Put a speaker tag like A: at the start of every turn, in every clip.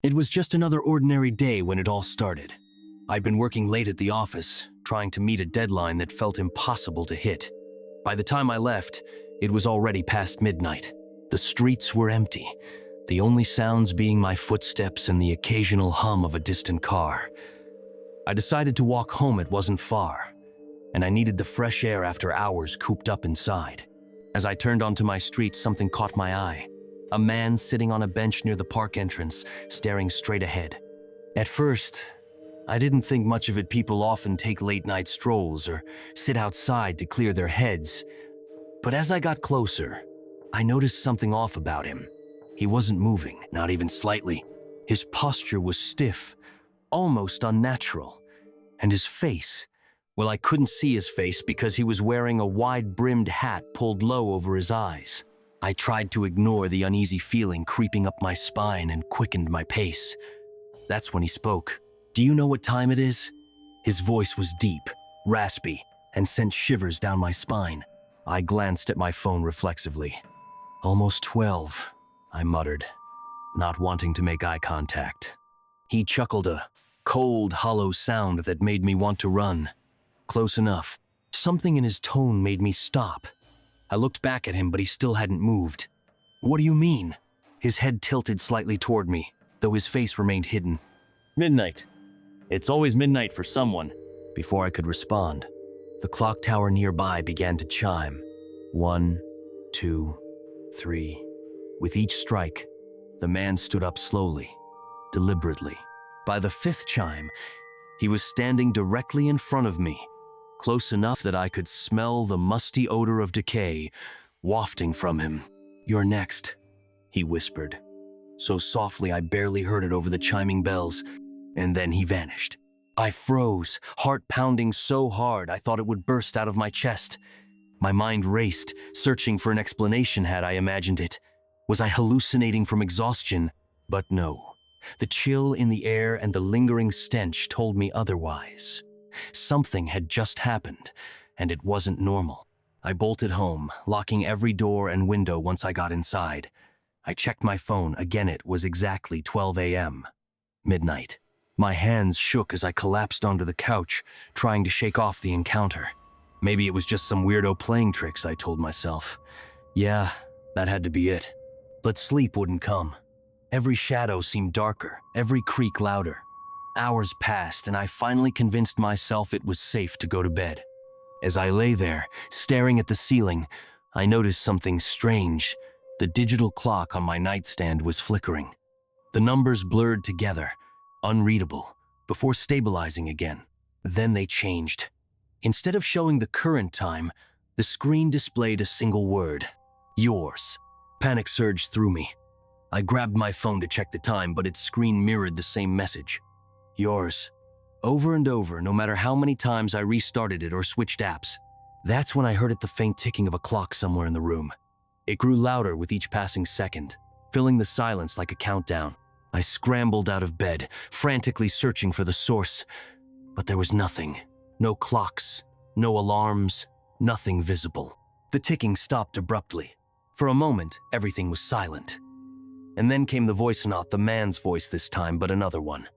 A: It was just another ordinary day when it all started. I'd been working late at the office, trying to meet a deadline that felt impossible to hit. By the time I left, it was already past midnight. The streets were empty, the only sounds being my footsteps and the occasional hum of a distant car. I decided to walk home. It wasn't far, and I needed the fresh air after hours cooped up inside. As I turned onto my street, something caught my eye. A man sitting on a bench near the park entrance, staring straight ahead. At first, I didn't think much of it. People often take late-night strolls or sit outside to clear their heads. But as I got closer, I noticed something off about him. He wasn't moving, not even slightly. His posture was stiff, almost unnatural. And his face, well, I couldn't see his face because he was wearing a wide-brimmed hat pulled low over his eyes. I tried to ignore the uneasy feeling creeping up my spine and quickened my pace. That's when he spoke. "Do you know what time it is?" His voice was deep, raspy, and sent shivers down my spine. I glanced at my phone reflexively. "Almost 12, I muttered, not wanting to make eye contact. He chuckled, a cold, hollow sound that made me want to run. Close enough. Something in his tone made me stop. I looked back at him, but he still hadn't moved. "What do you mean?" His head tilted slightly toward me, though his face remained hidden.
B: Midnight. It's always midnight for someone.
A: Before I could respond, the clock tower nearby began to chime. 1, 2, 3. With each strike, the man stood up slowly, deliberately. By the 5th chime, he was standing directly in front of me, close enough that I could smell the musty odor of decay wafting from him. "You're next," he whispered, so softly I barely heard it over the chiming bells, and then he vanished. I froze, heart pounding so hard I thought it would burst out of my chest. My mind raced, searching for an explanation. Had I imagined it? Was I hallucinating from exhaustion? But no. The chill in the air and the lingering stench told me otherwise. Something had just happened, and it wasn't normal. I bolted home, locking every door and window once I got inside. I checked my phone. Again, it was exactly 12 a.m. Midnight. My hands shook as I collapsed onto the couch, trying to shake off the encounter. Maybe it was just some weirdo playing tricks, I told myself. Yeah, that had to be it. But sleep wouldn't come. Every shadow seemed darker, every creak louder. Hours passed, and I finally convinced myself it was safe to go to bed. As I lay there, staring at the ceiling, I noticed something strange. The digital clock on my nightstand was flickering. The numbers blurred together, unreadable, before stabilizing again. Then they changed. Instead of showing the current time, the screen displayed a single word: yours. Panic surged through me. I grabbed my phone to check the time, but its screen mirrored the same message. Yours. Over and over, no matter how many times I restarted it or switched apps. That's when I heard the faint ticking of a clock somewhere in the room. It grew louder with each passing second, filling the silence like a countdown. I scrambled out of bed, frantically searching for the source, but there was nothing. No clocks, no alarms, nothing visible. The ticking stopped abruptly. For a moment, everything was silent. And then came the voice, not the man's voice this time, but another one.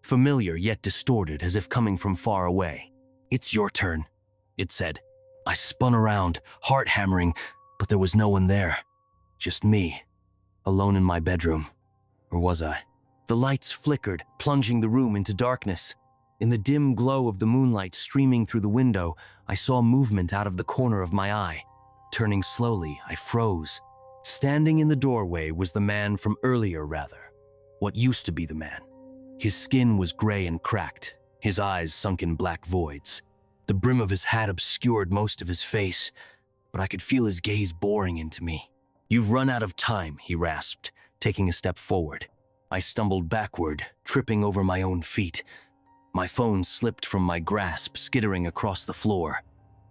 A: Familiar yet distorted, as if coming from far away. "It's your turn," it said. I spun around, heart hammering, but there was no one there. Just me, alone in my bedroom. Or was I? The lights flickered, plunging the room into darkness. In the dim glow of the moonlight streaming through the window, I saw movement out of the corner of my eye. Turning slowly, I froze. Standing in the doorway was the man from earlier, rather. What used to be the man. His skin was gray and cracked, his eyes sunk in black voids. The brim of his hat obscured most of his face, but I could feel his gaze boring into me. "You've run out of time," he rasped, taking a step forward. I stumbled backward, tripping over my own feet. My phone slipped from my grasp, skittering across the floor.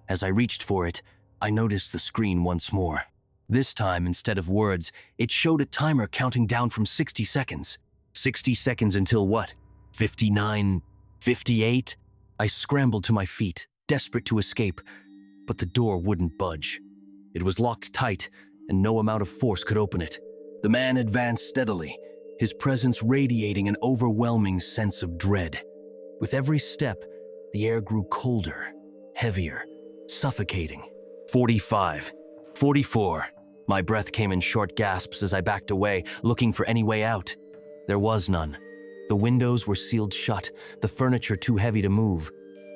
A: As I reached for it, I noticed the screen once more. This time, instead of words, it showed a timer counting down from 60 seconds. 60 seconds until what? 59? 58? I scrambled to my feet, desperate to escape, but the door wouldn't budge. It was locked tight, and no amount of force could open it. The man advanced steadily, his presence radiating an overwhelming sense of dread. With every step, the air grew colder, heavier, suffocating. 45, 44. My breath came in short gasps as I backed away, looking for any way out. There was none. The windows were sealed shut, the furniture too heavy to move.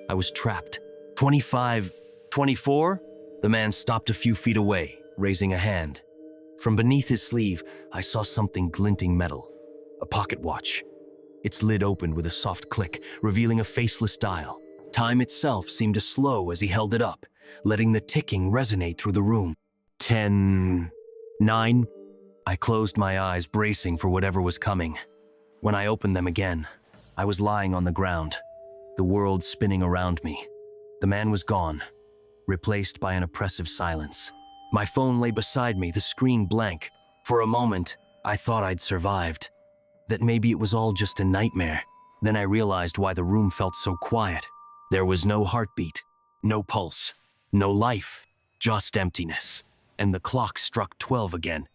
A: I was trapped. 25, 24? The man stopped a few feet away, raising a hand. From beneath his sleeve, I saw something glinting metal. A pocket watch. Its lid opened with a soft click, revealing a faceless dial. Time itself seemed to slow as he held it up, letting the ticking resonate through the room. 10, 9. I closed my eyes, bracing for whatever was coming. When I opened them again, I was lying on the ground, the world spinning around me. The man was gone, replaced by an oppressive silence. My phone lay beside me, the screen blank. For a moment, I thought I'd survived, that maybe it was all just a nightmare. Then I realized why the room felt so quiet. There was no heartbeat, no pulse, no life, just emptiness. And the clock struck 12 again,